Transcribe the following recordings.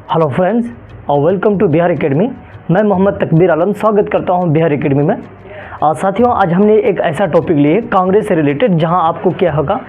Hello friends और welcome to Bihar academy. मैं मोहम्मद तकबीर आलम स्वागत करता हूं बिहार एकेडमी में। साथियों, आज हमने एक ऐसा टॉपिक लिए कांग्रेस से रिलेटेड, जहां आपको क्या होगा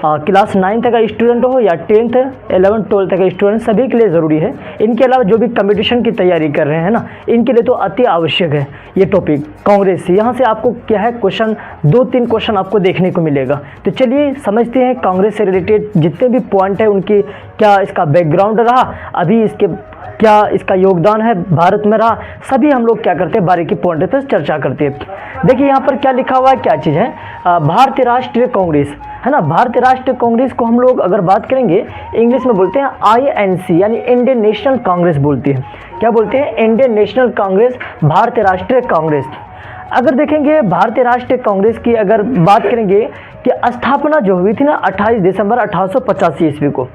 क्लास 9 का स्टूडेंट हो या 10th 11th 12th का स्टूडेंट, सभी के लिए ज़रूरी है। इनके अलावा जो भी कंपटीशन की तैयारी कर रहे हैं ना, इनके लिए तो अति आवश्यक है ये टॉपिक कांग्रेस से। यहाँ से आपको क्या है क्वेश्चन 2-3 क्वेश्चन आपको देखने को मिलेगा। तो चलिए समझते हैं कांग्रेस से रिलेटेड जितने भी पॉइंट है उनकी क्या इसका बैकग्राउंड रहा, अभी इसके क्या इसका योगदान है भारत में रहा, सभी हम लोग क्या करते हैं बारीकी पॉइंट पर चर्चा करते हैं। देखिए यहाँ पर क्या लिखा हुआ है, क्या चीज़ है, भारतीय राष्ट्रीय कांग्रेस है ना। भारतीय राष्ट्रीय कांग्रेस को हम लोग अगर बात करेंगे इंग्लिश में बोलते हैं INC, यानी इंडियन नेशनल कांग्रेस बोलती है। क्या बोलते हैं? इंडियन नेशनल कांग्रेस, भारतीय राष्ट्रीय कांग्रेस। अगर देखेंगे भारतीय राष्ट्रीय कांग्रेस की अगर बात करेंगे कि स्थापना जो हुई थी ना 28 दिसंबर 1885 ईस्वी को।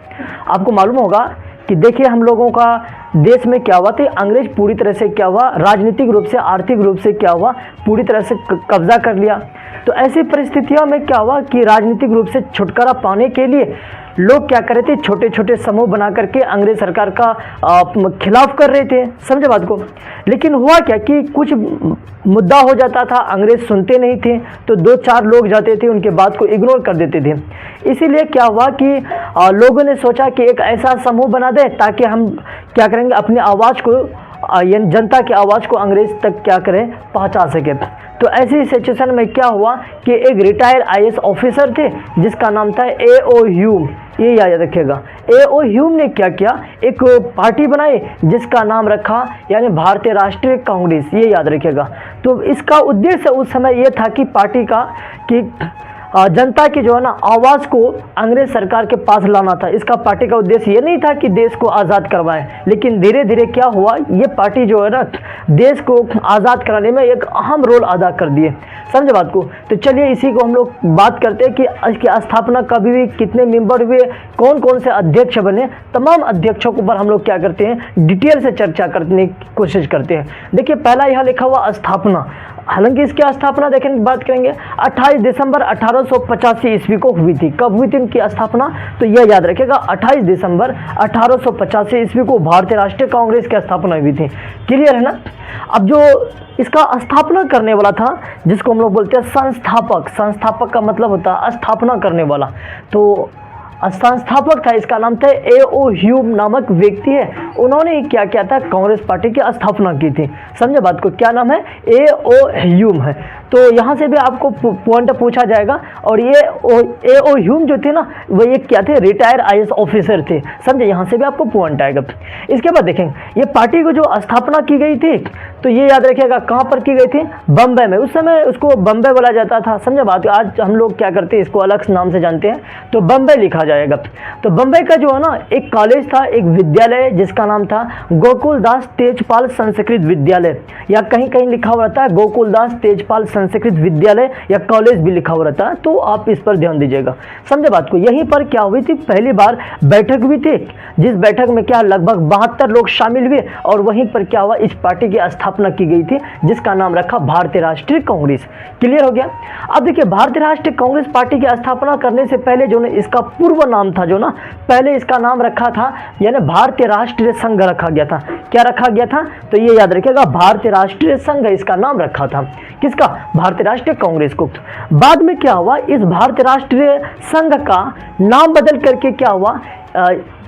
आपको मालूम होगा कि देखिए हम लोगों का देश में क्या हुआ था, अंग्रेज पूरी तरह से क्या हुआ, राजनीतिक रूप से आर्थिक रूप से क्या हुआ, पूरी तरह से कब्जा कर लिया। तो ऐसी परिस्थितियों में क्या हुआ कि राजनीतिक रूप से छुटकारा पाने के लिए लोग क्या कर रहे थे, छोटे छोटे समूह बना करके अंग्रेज सरकार का खिलाफ कर रहे थे। समझे बात को। लेकिन हुआ क्या कि कुछ मुद्दा हो जाता था, अंग्रेज सुनते नहीं थे, तो 2-4 लोग जाते थे उनके बात को इग्नोर कर देते थे। इसीलिए क्या हुआ कि लोगों ने सोचा कि एक ऐसा समूह बना दे ताकि हम क्या करेंगे, अपनी आवाज़ को जनता की आवाज़ को अंग्रेज तक क्या करें, पहुंचा सके। तो ऐसी सिचुएशन में क्या हुआ कि एक रिटायर्ड IAS ऑफिसर थे जिसका नाम था A.O. ह्यूम, ये याद रखिएगा। A.O. ह्यूम ने क्या किया, एक पार्टी बनाई जिसका नाम रखा यानी भारतीय राष्ट्रीय कांग्रेस, ये याद रखिएगा। तो इसका उद्देश्य उस समय ये था कि पार्टी का कि जनता की जो है ना आवाज़ को अंग्रेज सरकार के पास लाना था। इसका पार्टी का उद्देश्य ये नहीं था कि देश को आज़ाद करवाएं, लेकिन धीरे धीरे क्या हुआ, ये पार्टी जो है ना देश को आज़ाद कराने में एक अहम रोल अदा कर दिए। समझे बात को। तो चलिए इसी को हम लोग बात करते हैं कि इसकी स्थापना कभी भी, कितने मेंबर हुए, कौन कौन से अध्यक्ष बने, तमाम अध्यक्षों के ऊपर हम लोग क्या करते हैं डिटेल से चर्चा करने की कोशिश करते हैं। देखिए पहला यहाँ लिखा हुआ स्थापना, हालांकि इसकी स्थापना देखने की बात करेंगे 28 दिसंबर 1885 ईस्वी को हुई थी। कब हुई थी इनकी स्थापना, तो यह याद रखिएगा 28 दिसंबर 1885 ईस्वी को भारतीय राष्ट्रीय कांग्रेस की स्थापना हुई थी। क्लियर है ना। अब जो इसका स्थापना करने वाला था, जिसको हम लोग बोलते हैं संस्थापक, संस्थापक का मतलब होता है स्थापना करने वाला, तो संस्थापक था, इसका नाम था A.O. ह्यूम नामक व्यक्ति है। उन्होंने क्या किया था, कांग्रेस पार्टी की स्थापना की थी। समझे बात को। क्या नाम है? A.O. ह्यूम है। तो यहाँ से भी आपको पॉइंट पूछा जाएगा। और ये A.O. ह्यूम जो थे ना, वो ये क्या थे, रिटायर्ड IAS ऑफिसर थे। समझे, यहाँ से भी आपको पॉइंट आएगा। इसके बाद देखेंगे ये पार्टी को जो स्थापना की गई थी, तो ये याद रखिएगा कहाँ पर की गई थी, बम्बई में। उस समय उसको बम्बई बोला जाता था। समझे बात। आज हम लोग क्या करते हैं, इसको अलग नाम से जानते हैं, तो बम्बई लिखा जाएगा। तो बम्बई का जो है ना एक कॉलेज था, एक विद्यालय जिसका नाम था गोकुलदास तेजपाल संस्कृत विद्यालय, या कहीं कहीं लिखा हुआ रहता है गोकुलदास तेजपाल संस्कृत विद्यालय, या कॉलेज भी लिखा हुआ रहता है। तो आप इस पर ध्यान दीजिएगा। समझे बात को। यहीं पर क्या हुई थी, पहली बार बैठक हुई थी, जिस बैठक में क्या लगभग 72 लोग शामिल हुए, और वहीं पर क्या हुआ, इस पार्टी की स्थापना की गई थी जिसका नाम रखा भारतीय राष्ट्रीय कांग्रेस। क्लियर हो गया। अब देखिए भारतीय राष्ट्रीय कांग्रेस पार्टी की स्थापना करने से पहले जो ना इसका पूर्व नाम था, जो ना पहले इसका नाम रखा था यानी भारतीय राष्ट्रीय संघ रखा गया था। क्या रखा गया था, तो ये याद रखिएगा भारतीय राष्ट्रीय संघ इसका नाम रखा था। किसका? भारतीय राष्ट्रीय कांग्रेस को। बाद में क्या हुआ, इस भारतीय राष्ट्रीय संघ का नाम बदल करके क्या हुआ,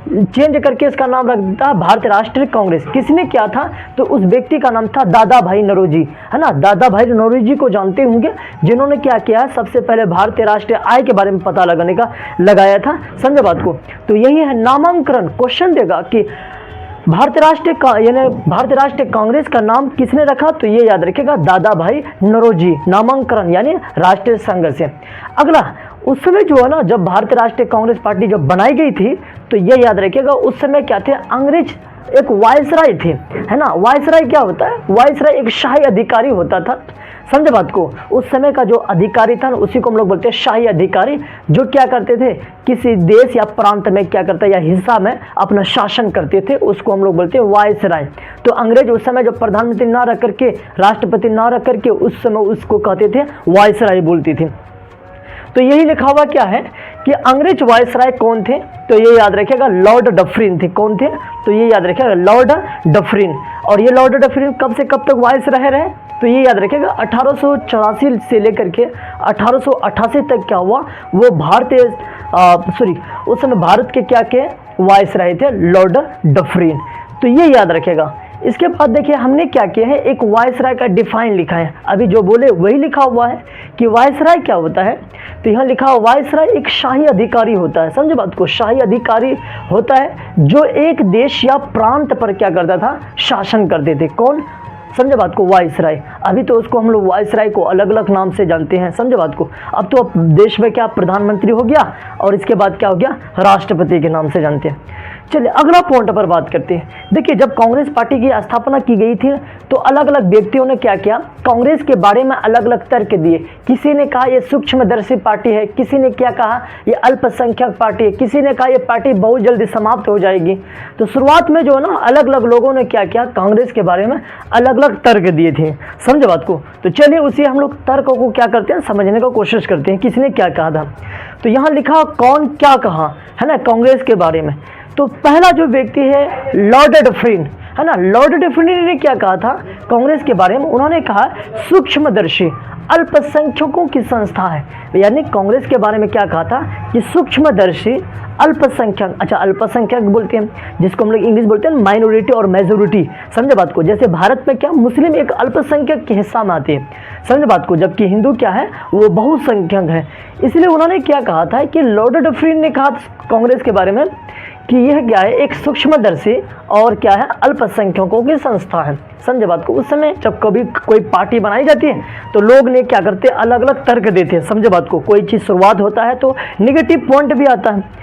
चेंज करके इसका नाम रख दिया भारतीय राष्ट्रीय कांग्रेस। किसने किया था, तो उस व्यक्ति का नाम था दादा भाई नौरोजी, है ना। दादा भाई नौरोजी को जानते होंगे, जिन्होंने क्या किया, सबसे पहले भारतीय राष्ट्रीय आय के बारे में पता लगाने का लगाया था। समझे बात को। तो यही है नामांकन। क्वेश्चन देगा कि भारतीय राष्ट्रीय कांग्रेस का नाम किसने रखा, तो ये याद रखिएगा दादा भाई नौरोजी। नामांकन यानी राष्ट्रीय संघ से। अगला, उस समय जो है ना जब भारतीय राष्ट्रीय कांग्रेस पार्टी जब बनाई गई थी, तो ये याद रखिएगा उस समय क्या थे, अंग्रेज एक वायसराय थे, है ना। वायसराय क्या होता है, वायसराय एक शाही अधिकारी होता था। समझे बात को। उस समय का जो अधिकारी था उसी को हम लोग बोलते हैं शाही अधिकारी, जो क्या करते थे, किसी देश या प्रांत में क्या करते या हिस्सा में अपना शासन करते थे, उसको हम लोग बोलते हैं वायसराय। तो अंग्रेज उस समय जब प्रधानमंत्री ना रख करके, राष्ट्रपति ना रख करके, उस समय उसको कहते थे वायसराय बोलती थी। तो यही लिखा हुआ क्या है कि अंग्रेज वायसराय कौन थे, तो ये याद रखिएगा लॉर्ड डफरिन थे। कौन थे, तो ये याद रखिएगा लॉर्ड डफरिन। और ये लॉर्ड डफरिन कब से कब तक वायसराय रहे, तो ये याद रखिएगा 1884 से लेकर के 1888 तक क्या हुआ, वो उस समय भारत के क्या के वायसराय थे, लॉर्ड डफरिन। तो ये याद रखिएगा। इसके बाद देखिए हमने क्या किया है, एक वायसराय का डिफाइन लिखा है, अभी जो बोले वही लिखा हुआ है कि वायसराय क्या होता है। तो यहाँ लिखा हुआ वायसराय एक शाही अधिकारी होता है, समझे बात को, शाही अधिकारी होता है जो एक देश या प्रांत पर क्या करता था, शासन करते थे। कौन, समझे बात को, वायसराय। अभी तो उसको हम लोग वायसराय को अलग अलग नाम से जानते हैं, समझे बात को। अब तो देश में क्या प्रधानमंत्री हो गया और इसके बाद क्या हो गया, राष्ट्रपति के नाम से जानते हैं। चलिए अगला पॉइंट पर बात करते हैं। देखिए जब कांग्रेस पार्टी की स्थापना की गई थी तो अलग अलग व्यक्तियों ने क्या किया, कांग्रेस के बारे में अलग अलग तर्क दिए। किसी ने कहा ये सूक्ष्मदर्शी पार्टी है, किसी ने क्या कहा ये अल्पसंख्यक पार्टी है, किसी ने कहा ये पार्टी बहुत जल्दी समाप्त हो जाएगी। तो शुरुआत में जो है ना अलग अलग लोगों ने क्या किया, कांग्रेस के बारे में अलग अलग तर्क दिए थे, समझे बात को। तो चलिए उसी हम लोग तर्कों को क्या करते हैं, समझने की कोशिश करते हैं किसने क्या कहा था। तो यहाँ लिखा कौन क्या कहा है ना कांग्रेस के बारे में। तो पहला जो व्यक्ति है लॉर्ड डफरिन है ना, लॉर्ड डफरिन ने क्या कहा था कांग्रेस के बारे में, उन्होंने कहा सूक्ष्मदर्शी अल्पसंख्यकों की संस्था है। यानी कांग्रेस के बारे में क्या कहा था कि सूक्ष्मदर्शी अल्पसंख्यक, अच्छा अल्पसंख्यक बोलते हैं जिसको हम लोग इंग्लिश बोलते हैं माइनॉरिटी और मेजोरिटी, समझे बात को। जैसे भारत में क्या मुस्लिम एक अल्पसंख्यक के हिस्सा में आते हैं, समझे बात को, जबकि हिंदू क्या है वो बहुसंख्यक है। इसलिए उन्होंने क्या कहा था कि लॉर्ड डफरिन ने कहा कांग्रेस के बारे में कि यह क्या है, एक सूक्ष्मदर्शी और क्या है अल्पसंख्यकों की संस्था है, समझे बात को। उस समय जब कभी कोई पार्टी बनाई जाती है तो लोग ने क्या करते हैं, अलग अलग तर्क देते हैं, समझे बात को। कोई चीज़ शुरुआत होता है तो निगेटिव पॉइंट भी आता है।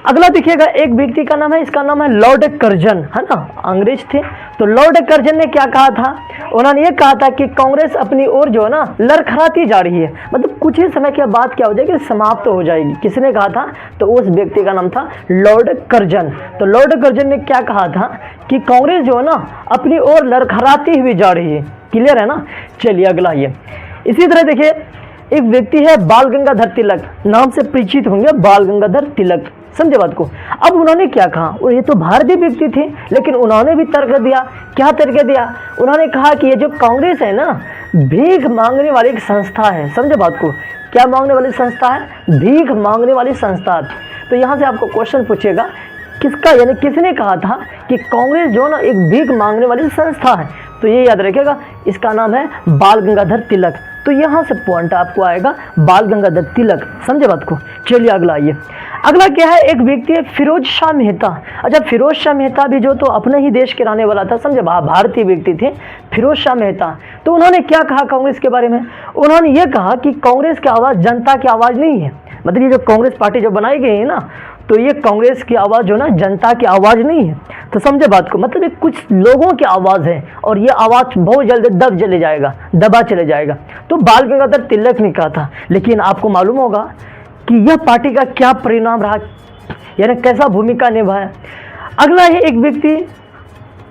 अगला देखिएगा एक व्यक्ति का नाम है, इसका नाम है लॉर्ड कर्जन, है ना, अंग्रेज थे। तो लॉर्ड कर्जन ने क्या कहा था, उन्होंने ये कहा था कि कांग्रेस अपनी ओर जो है ना लड़खड़ाती जा रही है, मतलब कुछ ही समय के बाद क्या हो जाएगी, समाप्त हो जाएगी। किसने कहा था, तो उस व्यक्ति का नाम था लॉर्ड कर्जन। तो लॉर्ड कर्जन ने क्या कहा था कि कांग्रेस जो है ना अपनी ओर लड़खड़ाती हुई जा रही है। क्लियर है ना। चलिए अगला ये इसी तरह देखिए एक व्यक्ति है बाल गंगाधर तिलक, नाम से परिचित होंगे बाल गंगाधर तिलक, समझे बात को। अब उन्होंने क्या कहा, और ये तो भारतीय व्यक्ति थे लेकिन उन्होंने भी तर्क दिया। क्या तर्क दिया, उन्होंने कहा कि ये जो कांग्रेस है ना भीख मांगने वाली एक संस्था है, समझे बात को। क्या मांगने वाली संस्था है, भीख मांगने वाली संस्था। तो यहाँ से आपको क्वेश्चन पूछेगा किसका, यानी किसने कहा था कि कांग्रेस जो ना एक भीख मांगने वाली संस्था है। तो ये याद रखिएगा इसका नाम है बाल गंगाधर तिलक। तो यहाँ से पॉइंट आपको आएगा बाल गंगाधर तिलक, समझे बात को। चलिए अगला आइए, अगला क्या है, एक व्यक्ति है फिरोज शाह मेहता। अच्छा फिरोज शाह मेहता भी जो तो अपने ही देश के रहने वाला था, समझे, भारतीय व्यक्ति थे फिरोज शाह मेहता। तो उन्होंने क्या कहा कांग्रेस के बारे में, उन्होंने ये कहा कि कांग्रेस की आवाज़ जनता की आवाज़ नहीं है। मतलब ये जो कांग्रेस पार्टी जो बनाई गई है ना, तो ये कांग्रेस की आवाज़ जो ना जनता की आवाज़ नहीं है। तो समझे बात को, मतलब ये कुछ लोगों की आवाज़ है और ये आवाज़ बहुत जल्दी दबा चले जाएगा। तो बाल गंगाधर तिलक ने कहा था। लेकिन आपको मालूम होगा कि यह पार्टी का क्या परिणाम रहा, यानी कैसा भूमिका निभाया। अगला है एक व्यक्ति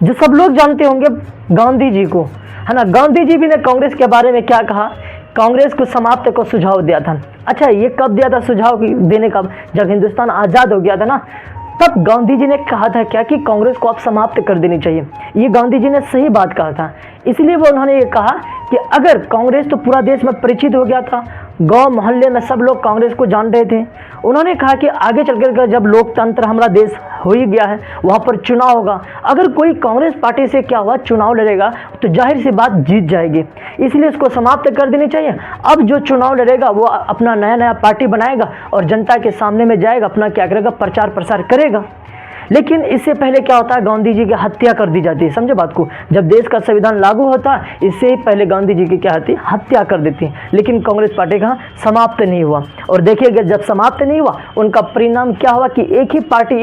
जो सब लोग जानते होंगे, गांधी जी को, है ना। गांधी जी भी ने कांग्रेस के बारे में क्या कहा, कांग्रेस को समाप्त को सुझाव दिया था। अच्छा ये कब दिया था सुझाव देने का, जब हिंदुस्तान आज़ाद हो गया था ना, तब गांधी जी ने कहा था क्या कि कांग्रेस को अब समाप्त कर देनी चाहिए। ये गांधी जी ने सही बात कहा था। इसलिए वो उन्होंने ये कहा कि अगर कांग्रेस तो पूरा देश में परिचित हो गया था, गांव मोहल्ले में सब लोग कांग्रेस को जान रहे थे। उन्होंने कहा कि आगे चलकर जब लोकतंत्र हमारा देश हो ही गया है, वहाँ पर चुनाव होगा, अगर कोई कांग्रेस पार्टी से क्या हुआ चुनाव लड़ेगा तो जाहिर सी बात जीत जाएगी, इसलिए इसको समाप्त कर देनी चाहिए। अब जो चुनाव लड़ेगा वो अपना नया पार्टी बनाएगा और जनता के सामने में जाएगा, अपना क्या करेगा, प्रचार प्रसार करेगा। लेकिन इससे पहले क्या होता है, गांधी जी की हत्या कर दी जाती है, समझे बात को। जब देश का संविधान लागू होता है इससे ही पहले गांधी जी की क्या होती है, हत्या कर देती है। लेकिन कांग्रेस पार्टी का समाप्त नहीं हुआ। और देखिएगा जब समाप्त नहीं हुआ उनका परिणाम क्या हुआ कि एक ही पार्टी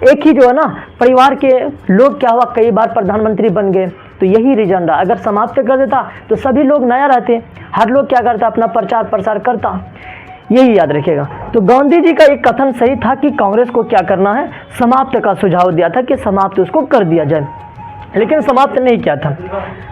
एक ही जो है ना परिवार के लोग क्या हुआ कई बार प्रधानमंत्री बन गए। तो यही रीजन रहा, अगर समाप्त कर देता तो सभी लोग नया रहते, हर लोग क्या करता, अपना प्रचार प्रसार करता। यही याद रखिएगा। तो गांधी जी का एक कथन सही था कि कांग्रेस को क्या करना है, समाप्त का सुझाव दिया था कि समाप्त उसको कर दिया जाए, लेकिन समाप्त नहीं किया था,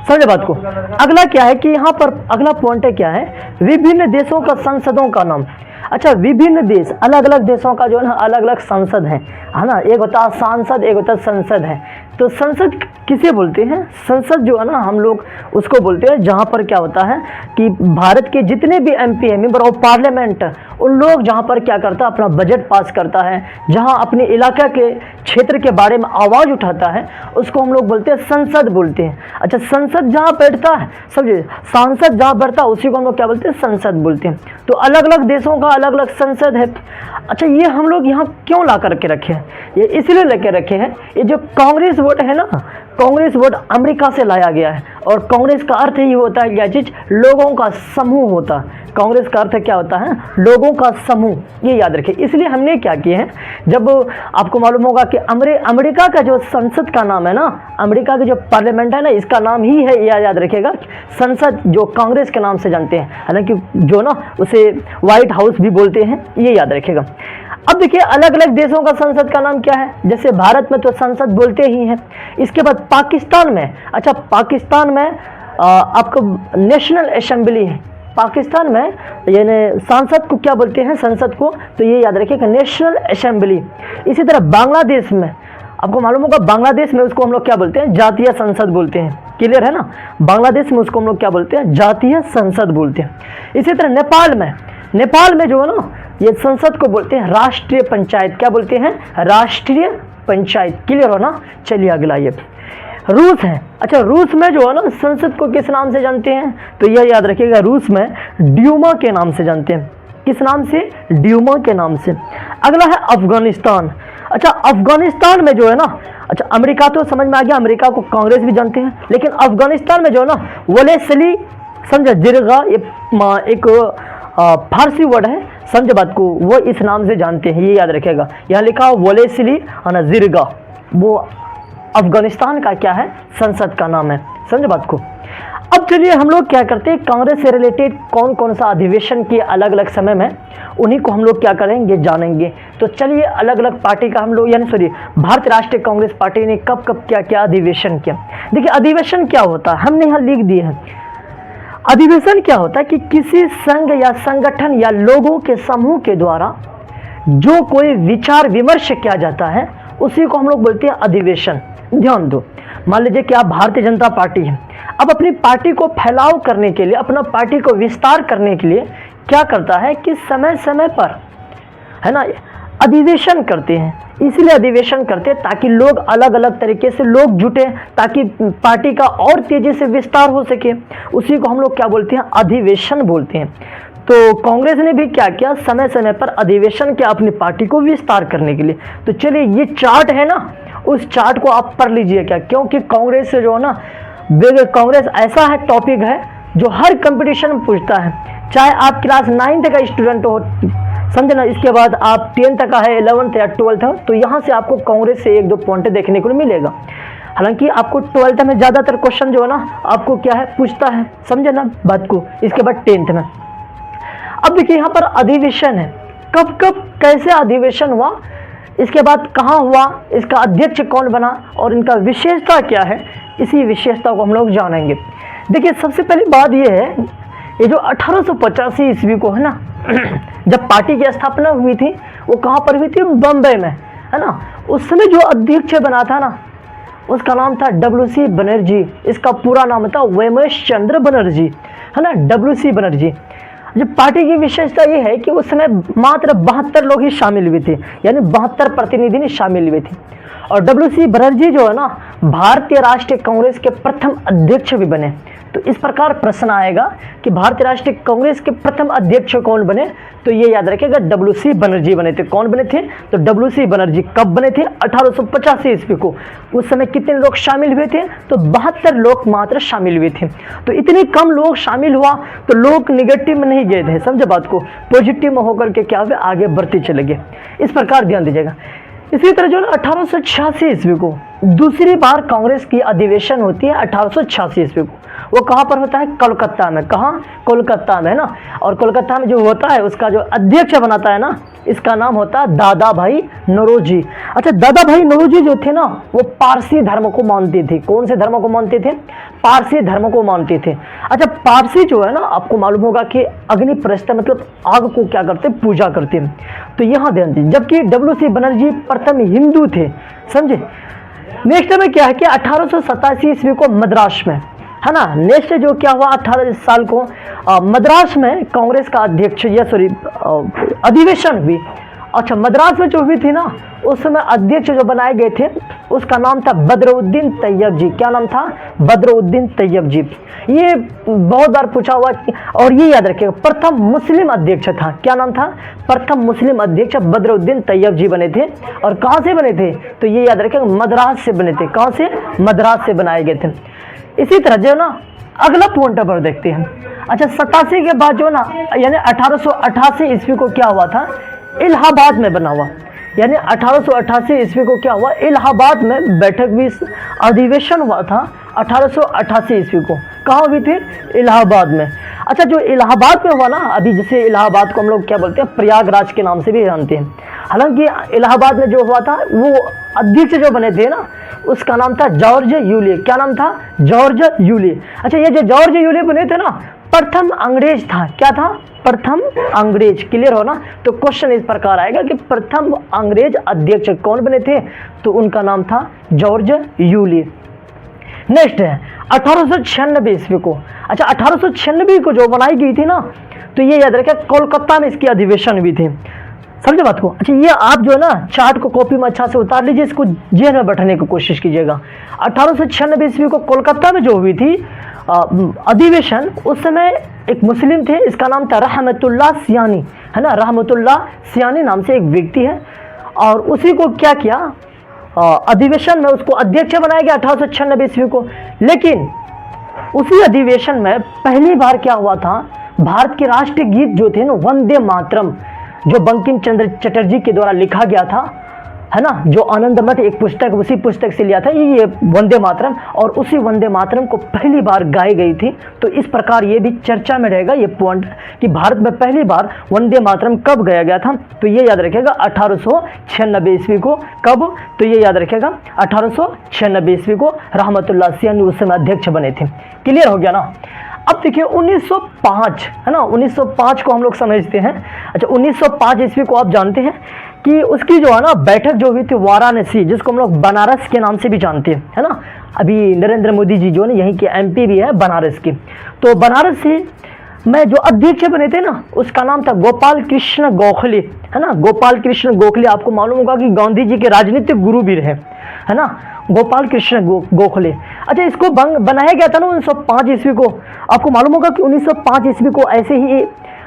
समझे बात को। अगला क्या है कि यहाँ पर अगला पॉइंट है क्या है, विभिन्न देशों का संसदों का नाम। अच्छा, विभिन्न देश, अलग अलग देशों का जो है ना अलग अलग संसद है ना। एक होता है सांसद, एक होता है संसद है। तो संसद किसे बोलते हैं? संसद जो है ना हम लोग उसको बोलते हैं जहाँ पर क्या होता है कि भारत के जितने भी MP है, मेंबर ऑफ पार्लियामेंट, उन लोग जहाँ पर क्या करता है अपना बजट पास करता है, जहाँ अपने इलाके के क्षेत्र के बारे में आवाज़ उठाता है, उसको हम लोग बोलते हैं संसद बोलते हैं। अच्छा, संसद जहाँ बैठता है, समझे, सांसद जहाँ बैठता है उसी को हम लोग क्या बोलते हैं? संसद बोलते हैं। तो अलग अलग देशों का अलग अलग संसद है। अच्छा, ये हम लोग यहाँ क्यों ला करके रखे हैं? ये इसलिए लेके रखे हैं, ये जो कांग्रेस वोट है ना, कांग्रेस वोट अमेरिका से लाया गया है। और कांग्रेस का अर्थ ही होता है क्या चीज़? लोगों का समूह होता है। कांग्रेस का अर्थ क्या होता है? लोगों का समूह, ये याद रखें। इसलिए हमने क्या किया है, जब आपको मालूम होगा कि अमेरिका का जो संसद का नाम है ना, अमेरिका की जो पार्लियामेंट है ना, इसका नाम ही है, यह याद रखिएगा, संसद, जो कांग्रेस के नाम से जानते हैं, हालांकि जो ना उसे व्हाइट हाउस भी बोलते हैं, ये याद रखिएगा। अब देखिए अलग अलग देशों का संसद का नाम क्या है। जैसे भारत में तो संसद बोलते ही हैं। इसके बाद पाकिस्तान में, अच्छा पाकिस्तान में आपको नेशनल असेंबली है। पाकिस्तान में यानी सांसद को क्या बोलते हैं? संसद को, तो ये याद रखिएगा नेशनल असेंबली। इसी तरह बांग्लादेश में, आपको मालूम होगा बांग्लादेश में उसको हम लोग क्या बोलते हैं? जातीय संसद बोलते हैं। क्लियर है ना? बांग्लादेश में उसको हम लोग क्या बोलते हैं? जातीय संसद बोलते हैं। इसी तरह नेपाल में जो है ना, ये संसद को बोलते हैं राष्ट्रीय पंचायत। क्या बोलते हैं? राष्ट्रीय पंचायत। क्लियर हो ना? चलिए अगला ये रूस है। अच्छा, रूस में जो है ना संसद को किस नाम से जानते हैं? तो यह याद रखिएगा, रूस में ड्यूमा के नाम से जानते हैं। किस नाम से? ड्यूमा के नाम से। अगला है अफगानिस्तान। अच्छा, अफगानिस्तान में जो है ना, अच्छा अमेरिका तो समझ में आ गया, अमेरिका को कांग्रेस भी जानते हैं, लेकिन अफगानिस्तान में जो है ना वलेसली, समझा, जिरगा, ये एक फारसी वर्ड है, समझ बात को, वो इस नाम से जानते हैं, ये याद रखिएगा। यहाँ लिखा हो वलेसली ना जिरगा, वो अफगानिस्तान का क्या है? संसद का नाम है, समझ बात को। अब चलिए हम लोग क्या करते हैं, कांग्रेस से रिलेटेड कौन कौन सा अधिवेशन किए अलग अलग समय में, उन्हीं को हम लोग क्या करेंगे, जानेंगे। तो चलिए अलग अलग पार्टी का हम लोग, यानी सॉरी, भारतीय राष्ट्रीय कांग्रेस पार्टी ने कब कब क्या क्या अधिवेशन किया। देखिए अधिवेशन क्या होता है, हमने यहाँ लिख दिए हैं। अधिवेशन क्या होता है कि किसी संघ या संगठन या लोगों के समूह के द्वारा जो कोई विचार विमर्श किया जाता है, उसी को हम लोग बोलते हैं अधिवेशन। ध्यान दो, मान लीजिए कि आप भारतीय जनता पार्टी है, अब अपनी पार्टी को फैलाव करने के लिए, अपना पार्टी को विस्तार करने के लिए क्या करता है कि समय समय पर, है ना, अधिवेशन करते हैं। इसलिए अधिवेशन करते हैं ताकि लोग अलग अलग तरीके से लोग जुटे, ताकि पार्टी का और तेजी से विस्तार हो सके। उसी को हम लोग क्या बोलते हैं? अधिवेशन बोलते हैं। तो कांग्रेस ने भी क्या किया, समय समय पर अधिवेशन किया अपनी पार्टी को विस्तार करने के लिए। तो चलिए ये चार्ट है ना, उस चार्ट को आप पढ़ लीजिए क्या, क्योंकि कांग्रेस से जो है ना, कांग्रेस ऐसा है टॉपिक है जो हर कंपटीशन में पूछता है। चाहे आप क्लास 9th का स्टूडेंट हो, समझना, इसके बाद आप 10th का है, 11th या 12th है, तो यहाँ से आपको कांग्रेस से 1-2 पॉइंट देखने को मिलेगा। हालांकि आपको 12th में ज़्यादातर क्वेश्चन जो है ना आपको क्या है पूछता है, समझे ना बात को। इसके बाद 10th में, अब देखिए यहाँ पर अधिवेशन है, कब कब कैसे अधिवेशन हुआ, इसके बाद कहाँ हुआ, इसका अध्यक्ष कौन बना और इनका विशेषता क्या है, इसी विशेषता को हम लोग जानेंगे। देखिए सबसे पहली बात ये है, ये जो 1885 ईस्वी को है ना, जब पार्टी की स्थापना हुई थी, वो कहाँ पर हुई थी? बम्बई में, है ना। उस समय जो अध्यक्ष बना था ना, उसका नाम था WC बनर्जी। इसका पूरा नाम था वेमेश चंद्र बनर्जी, है ना, WC बनर्जी। जब पार्टी की विशेषता ये है कि उस समय मात्र 72 लोग ही शामिल हुए थे, यानी 72 प्रतिनिधि ही शामिल हुए थे। और WC बनर्जी जो है ना, भारतीय राष्ट्रीय कांग्रेस के प्रथम अध्यक्ष भी बने। तो इस प्रकार प्रश्न आएगा कि भारतीय राष्ट्रीय कांग्रेस के प्रथम अध्यक्ष कौन बने, तो ये याद रखिएगा WC बनर्जी बने थे। कौन बने थे? तो WC बनर्जी कब बने थे? 1885 ईस्वी को। उस समय कितने लोग शामिल हुए थे? तो 72 लोग मात्र शामिल हुए थे। तो इतने कम लोग शामिल हुआ तो लोग निगेटिव में नहीं गए थे, समझे बात को, पॉजिटिव में होकर के क्या हुए, आगे बढ़ते चले गए। इस प्रकार ध्यान दीजिएगा। इसी तरह जो 1886 ईस्वी को दूसरी बार कांग्रेस की अधिवेशन होती है, 1886 ईस्वी को। वो कहाँ पर होता है? कोलकाता में। कहाँ? कोलकाता में, है ना। और कोलकाता में जो होता है उसका जो अध्यक्ष बनाता है ना, इसका नाम होता है दादा भाई नौरोजी। अच्छा, दादा भाई नौरोजी जो थे ना, वो पारसी धर्म को मानते थे। कौन से धर्म को मानते थे? पारसी धर्म को मानते थे। अच्छा, पारसी जो है ना, आपको मालूम होगा कि अग्नि प्रस्थ मतलब आग को क्या करते? पूजा करते। तो यहाँ ध्यान दीजिए, जबकि डब्ल्यू.सी. बनर्जी प्रथम हिंदू थे, समझे। नेक्स्ट में क्या है कि 1887 ईस्वी को मद्रास में, है ना, नेक्स्ट जो क्या हुआ 18 साल को मद्रास में कांग्रेस का अध्यक्ष या अधिवेशन हुई। अच्छा, मद्रास में जो हुई थी ना, उस समय अध्यक्ष जो बनाए गए थे उसका नाम था बदरुद्दीन तैयब जी। क्या नाम था? बदरुद्दीन तैयब जी। ये बहुत बार पूछा हुआ और ये याद रखिएगा, प्रथम मुस्लिम अध्यक्ष था। क्या नाम था? प्रथम मुस्लिम अध्यक्ष बदरुद्दीन तैयब जी बने थे। और कहाँ से बने थे? तो ये याद रखिएगा, मद्रास से बने थे। कहाँ से? मद्रास से बनाए गए थे। इसी तरह जो है ना, अगला पॉइंट पर देखते हैं। अच्छा, 87 के बाद जो ना, यानी 1888 ईस्वी को क्या हुआ था? इलाहाबाद में बना हुआ। यानी 1888 ईस्वी को क्या हुआ? इलाहाबाद में बैठक भी, अधिवेशन हुआ था 1888 ईस्वी को। कहाँ हुई थी? इलाहाबाद में। अच्छा, जो इलाहाबाद में हुआ ना, अभी जैसे इलाहाबाद को हम लोग क्या बोलते हैं? प्रयागराज के नाम से भी जानते हैं। हालांकि इलाहाबाद में जो हुआ था, वो अध्यक्ष जो बने थे ना, उसका नाम था जॉर्ज यूले। क्या नाम था? George Yule. अच्छा, ये जो जॉर्ज यूले बने थे ना, प्रथम अंग्रेज था। क्या था? प्रथम अंग्रेज। क्लियर हो ना। तो क्वेश्चन इस प्रकार आएगा कि प्रथम अंग्रेज अध्यक्ष कौन बने थे? तो उनका नाम था जॉर्ज यूले। नेक्स्ट है 1896 ईस्वी को। अच्छा, 1896 को जो बनाई गई थी ना, तो ये याद रखिए कोलकाता में इसकी अधिवेशन हुई थी। समझे बात को। अच्छा, ये आप जो है ना, चार्ट को कॉपी में अच्छा से उतार लीजिए, इसको जेल में बैठने की कोशिश कीजिएगा। 1896 ईस्वी को कोलकाता में जो हुई थी अधिवेशन, उस समय एक मुस्लिम थे, इसका नाम था रहमतुल्लाह सियानी, है ना। रहमतुल्लाह सियानी नाम से एक व्यक्ति है, और उसी को क्या किया, अधिवेशन में उसको अध्यक्ष बनाया गया 1896 ईस्वी को। लेकिन उसी अधिवेशन में पहली बार क्या हुआ था, भारत के राष्ट्रीय गीत जो थे ना, वंदे मातरम, जो बंकिम चंद्र चटर्जी के द्वारा लिखा गया था, है ना, जो आनंद मठ एक पुस्तक, उसी पुस्तक से लिया था ये वंदे मातरम, और उसी वंदे मातरम को पहली बार गाई गई थी। तो इस प्रकार ये भी चर्चा में रहेगा ये पॉइंट कि भारत में पहली बार वंदे मातरम कब गाया गया था। तो ये याद रखेगा 1896 ईस्वी को। कब? तो ये याद रखेगा 1896 ईस्वी को रहमतुल्लाह सियानी उस समय अध्यक्ष बने थे। क्लियर हो गया ना। अब देखिए 1905, है ना, 1905 को हम लोग समझते हैं। अच्छा, 1905 ईस्वी को आप जानते हैं कि उसकी जो है ना बैठक जो हुई थी वाराणसी, जिसको हम लोग बनारस के नाम से भी जानते हैं, है ना। अभी नरेंद्र मोदी जी जो है ना, यहीं के एमपी भी है बनारस की। तो बनारसी में जो अध्यक्ष बने थे ना, उसका नाम था गोपाल कृष्ण गोखले, है ना। गोपाल कृष्ण गोखले, आपको मालूम होगा कि गांधी जी के राजनीतिक गुरु भी रहे, है ना, गोपाल कृष्ण गोखले। अच्छा, इसको बनाया गया था ना 1905 ईस्वी को। आपको मालूम होगा कि 1905 ईस्वी को ऐसे ही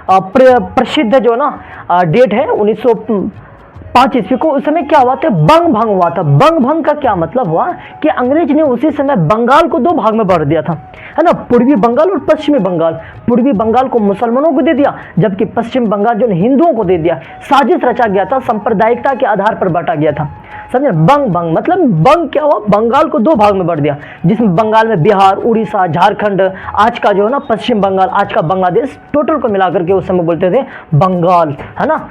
प्रसिद्ध जो ना डेट है 1905 ईस्वी को। उस समय क्या हुआ था? बंग भंग हुआ था। बंग भंग का क्या मतलब हुआ कि अंग्रेज ने उसी समय बंगाल को दो भाग में बांट दिया था, है ना, पूर्वी बंगाल और पश्चिमी बंगाल। पूर्वी बंगाल को मुसलमानों को दे दिया, जबकि पश्चिम बंगाल जो हिंदुओं को दे दिया। साजिश रचा गया था, सांप्रदायिकता के आधार पर बांटा गया था। समझे? बंग भंग मतलब बंग क्या हुआ? बंगाल को दो भाग में बांट दिया, जिसमें बंगाल में बिहार, उड़ीसा, झारखंड, आज का जो है ना पश्चिम बंगाल, आज का बांग्लादेश, टोटल को मिलाकर के उस समय बोलते थे बंगाल, है ना।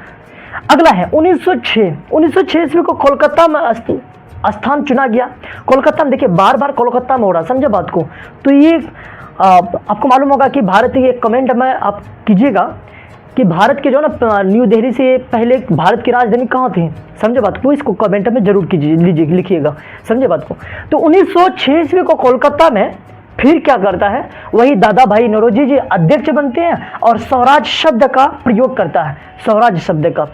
अगला है 1906। 1906 ईस्वी को कोलकाता में स्थान चुना गया। कोलकाता में देखिए बार बार कोलकाता में हो रहा, समझे बात को। तो ये आपको मालूम होगा कि भारत के कमेंट में आप कीजिएगा कि भारत के जो ना न्यू दिल्ली से पहले भारत की राजधानी कहाँ थी, समझे बात को। इसको कमेंट में जरूर लीजिए, लिखिएगा, समझे बात को। तो 1906 ईस्वी को कोलकाता में फिर क्या करता है, वही दादा भाई नौरोजी जी अध्यक्ष बनते हैं और स्वराज शब्द का प्रयोग करता है, स्वराज शब्द का।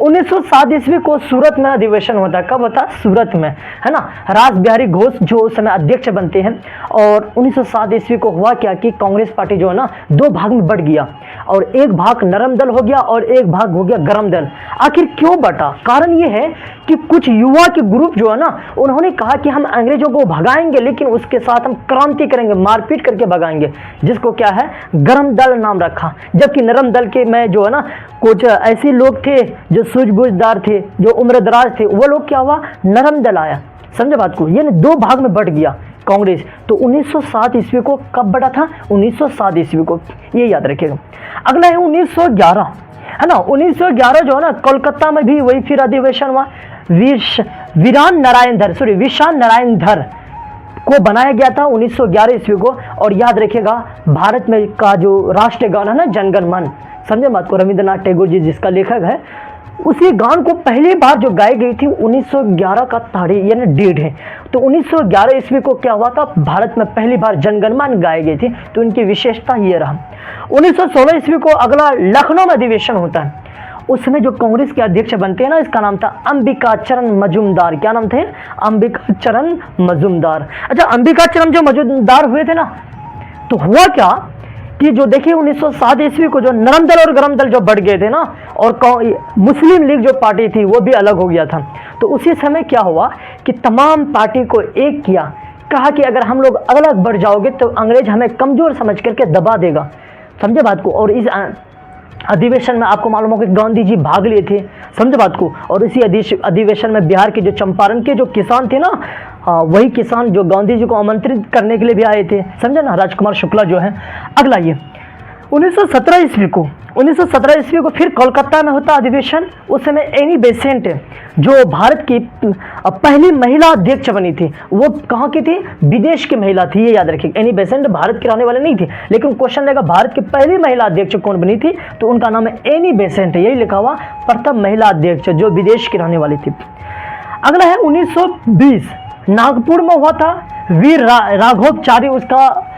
1907 ईस्वी को सूरत में अधिवेशन होता है। कब होता है? सूरत में, है ना। रास बिहारी घोष जो उस समय अध्यक्ष बनते हैं। और 1907 ईस्वी को हुआ क्या कि कांग्रेस पार्टी जो है ना दो भाग में बढ़ गया, और एक भाग नरम दल हो गया और एक भाग हो गया गरम दल। आखिर क्यों बटा? कारण ये है कि कुछ युवा के ग्रुप जो है ना, उन्होंने कहा कि हम अंग्रेजों को भगाएंगे, लेकिन उसके साथ हम क्रांति करेंगे, मारपीट करके भगाएंगे, जिसको क्या है गरम दल नाम रखा। जबकि नरम दल के में जो है ना कुछ ऐसे लोग थे जो सूझबूझदार थे, जो उम्रदराज थे, वो लोग क्या हुआ, नरम दल आया। समझे बात को। ये दो भाग में बट गया। कांग्रेस, तो 1907 ईस्वी को कब बढ़ा था? 1907 ईस्वी को, ये याद रखिएगा। अगला है 1911, है ना। 1911 जो है ना, कोलकाता में भी वही फिर अधिवेशन हुआ। विशान नारायण धर को बनाया गया था 1911 ईस्वी को। और याद रखिएगा, भारत में का जो राष्ट्रीय गान है ना, जनगण मन, समझे बात को, रविंद्रनाथ टैगोर जी जिसका लेखक है, उसी गान को पहली बार जो गाई गई थी 1911 का तारीख यानी डेट है। तो 1911 ईस्वी को क्या हुआ था, भारत में पहली बार जनगण मन गाई गई थी। तो इनकी विशेषता ये रहा। 1916 ईस्वी को अगला लखनऊ में अधिवेशन होता है। उस समय जो कांग्रेस के अध्यक्ष बनते हैं ना, इसका नाम था अंबिका चरण मजूमदार। क्या नाम थे? अंबिका चरण मजूमदार। अच्छा, अंबिका चरण जो मजूमदार हुए थे ना, तो हुआ क्या कि जो देखिए 1907 ईस्वी को जो नरम दल और गरम दल जो बढ़ गए थे ना, और मुस्लिम लीग जो पार्टी थी वो भी अलग हो गया था। तो उसी समय क्या हुआ कि तमाम पार्टी को एक किया, कहा कि अगर हम लोग अलग बढ़ जाओगे तो अंग्रेज हमें कमजोर समझ करके दबा देगा, समझे बात को। और इस अधिवेशन में आपको मालूम हो कि गांधी जी भाग लिए थे, समझे बात को। और इसी अधिवेशन में बिहार के जो चंपारण के जो किसान थे ना, वही किसान जो गांधी जी को आमंत्रित करने के लिए भी आए थे, समझे ना, राजकुमार शुक्ला जो है। अगला ये 1917 ईस्वी को फिर कोलकाता में होता अधिवेशन। उस समय एनी बेसेंट जो भारत की पहली महिला अध्यक्ष बनी थी, वो कहाँ की थी? विदेश की महिला थी, ये याद रखिए। एनी बेसेंट भारत के रहने वाले नहीं थे, लेकिन क्वेश्चन रहेगा भारत की पहली महिला अध्यक्ष कौन बनी थी, तो उनका नाम है एनी बेसेंट, यही लिखा हुआ, प्रथम महिला अध्यक्ष जो विदेश की रहने वाली थी। अगला है 1920, नागपुर में हुआ था। वीर राघवाचारी उसका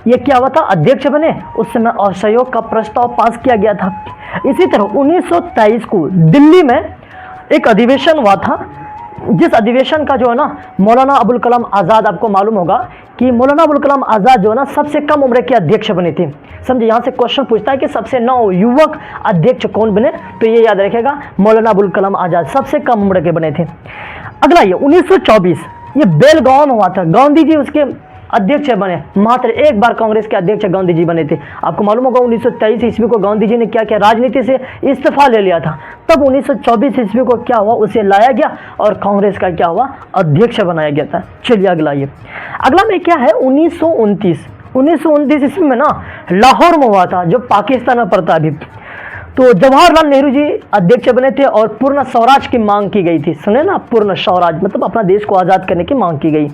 ये क्या हुआ था? अध्यक्ष बने। उस समय असहयोग का प्रस्ताव पास किया गया था। इसी तरह 1923 को दिल्ली में एक अधिवेशन हुआ था, जिस अधिवेशन का जो है ना, मौलाना अबुल कलाम आज़ाद, आपको मालूम होगा कि मौलाना अबुल कलाम आज़ाद जो है ना, सबसे कम उम्र के अध्यक्ष बने थे। समझे, यहाँ से क्वेश्चन पूछता है कि सबसे नौ युवक अध्यक्ष कौन बने, तो ये याद रखेगा, मौलाना अबुल कलाम आज़ाद सबसे कम उम्र के बने थे। अगला ये 1924, ये बेलगांव में हुआ था। गांधी जी उसके अध्यक्ष बने, मात्र एक बार कांग्रेस के अध्यक्ष गांधी जी बने थे। आपको मालूम होगा 1923 ईस्वी को गांधी जी ने क्या किया? राजनीति से इस्तीफा ले लिया था। तब 1924 ईस्वी को क्या हुआ? उसे लाया गया और कांग्रेस का क्या हुआ? अध्यक्ष बनाया गया था। चलिए अगला ये, अगला में क्या है 1929 ईस्वी में ना लाहौर में हुआ था, जो पाकिस्तान में पड़ता अभी। तो जवाहरलाल नेहरू जी अध्यक्ष बने थे और पूर्ण स्वराज की मांग की गई थी। सुने ना, पूर्ण स्वराज मतलब अपना देश को आज़ाद करने की मांग की गई।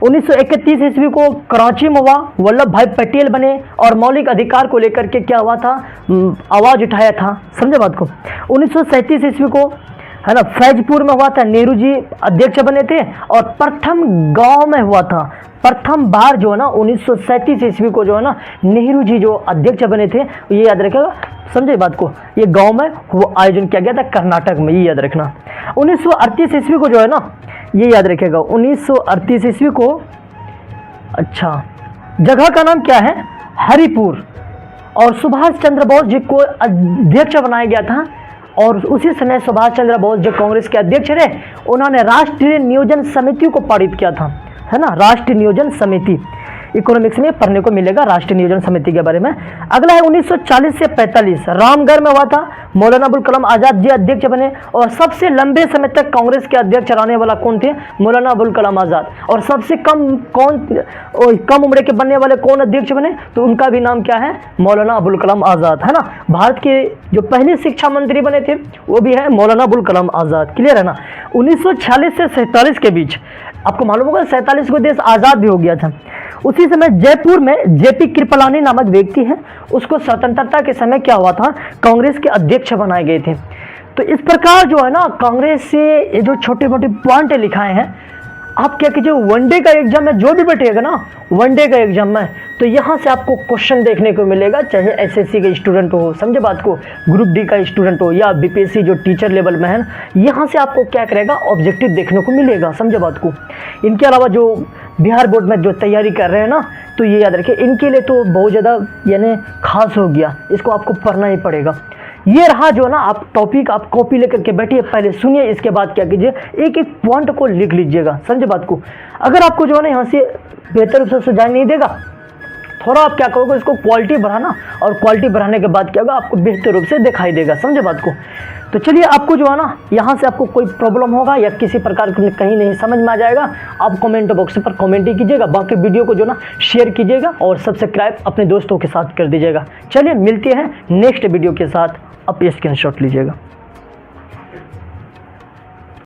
1931 ईस्वी को कराची में हुआ, वल्लभ भाई पटेल बने और मौलिक अधिकार को लेकर के क्या हुआ था? आवाज़ उठाया था, समझे बात को। 1937 ईस्वी को है ना फैजपुर में हुआ था, नेहरू जी अध्यक्ष बने थे और प्रथम गांव में हुआ था। प्रथम बार जो है ना 1937 ईस्वी को जो है ना नेहरू जी जो अध्यक्ष बने थे, ये याद रखेगा, समझे बात को। ये गांव में वो आयोजन किया गया था कर्नाटक में, ये याद रखना। 1938 ईस्वी को जो है ना, ये याद रखेगा 1938 ईस्वी को, अच्छा जगह का नाम क्या है? हरिपुर। और सुभाष चंद्र बोस जी को अध्यक्ष बनाया गया था। और उसी समय सुभाष चंद्र बोस जो कांग्रेस के अध्यक्ष रहे, उन्होंने राष्ट्रीय नियोजन समिति को पारित किया था, है ना, राष्ट्रीय नियोजन समिति। इकोनॉमिक्स में पढ़ने को मिलेगा राष्ट्रीय नियोजन समिति के बारे में। अगला है 1940 से 45, रामगढ़ में हुआ था। मौलाना अबुल कलाम आज़ाद जी अध्यक्ष बने और सबसे लंबे समय तक कांग्रेस के अध्यक्ष रहने वाला कौन थे? मौलाना अबुल कलाम आज़ाद। और सबसे कम उम्र के बनने वाले कौन अध्यक्ष बने? तो उनका भी नाम क्या है? मौलाना अबुल कलाम आज़ाद, है ना। भारत के जो पहले शिक्षा मंत्री बने थे वो भी है मौलाना अबुल कलाम आज़ाद। क्लियर है ना। 1946 से 47 के बीच, आपको मालूम होगा 47 को देश आज़ाद भी हो गया था। उसी समय जयपुर में जेपी कृपलानी नामक व्यक्ति हैं, उसको स्वतंत्रता के समय क्या हुआ था? कांग्रेस के अध्यक्ष बनाए गए थे। तो इस प्रकार जो है ना कांग्रेस से ये जो छोटे मोटे पॉइंट लिखाए हैं, आप क्या कीजिए, वनडे का एग्जाम में जो भी बैठेगा ना, वनडे का एग्जाम में, तो यहाँ से आपको क्वेश्चन देखने को मिलेगा, चाहे एसएससी के स्टूडेंट हो, समझे बात को, ग्रुप डी का स्टूडेंट हो या बीपीएससी जो टीचर लेवल में है, यहाँ से आपको क्या करेगा? ऑब्जेक्टिव देखने को मिलेगा, समझे बात को। इनके अलावा जो बिहार बोर्ड में जो तैयारी कर रहे हैं ना, तो ये याद रखिए, इनके लिए तो बहुत ज़्यादा यानी खास हो गया, इसको आपको पढ़ना ही पड़ेगा। ये रहा जो ना आप टॉपिक, आप कॉपी लेकर के बैठिए, पहले सुनिए, इसके बाद क्या कीजिए, एक एक पॉइंट को लिख लीजिएगा, समझे बात को। अगर आपको जो है ना यहाँ से बेहतर रूप से सुझाव नहीं देगा, थोड़ा आप क्या करोगे, इसको क्वालिटी बढ़ाना, और क्वालिटी बढ़ाने के बाद क्या होगा, आपको बेहतर रूप से दिखाई देगा। समझे बात को? तो चलिए, आपको जो है ना यहाँ से आपको कोई प्रॉब्लम होगा या किसी प्रकार की कहीं नहीं समझ में आ जाएगा, आप कमेंट बॉक्स पर कमेंट ही कीजिएगा। बाकी वीडियो को जो ना शेयर कीजिएगा और सब्सक्राइब अपने दोस्तों के साथ कर दीजिएगा। चलिए मिलते हैं नेक्स्ट वीडियो के साथ, आप स्क्रीनशॉट लीजिएगा।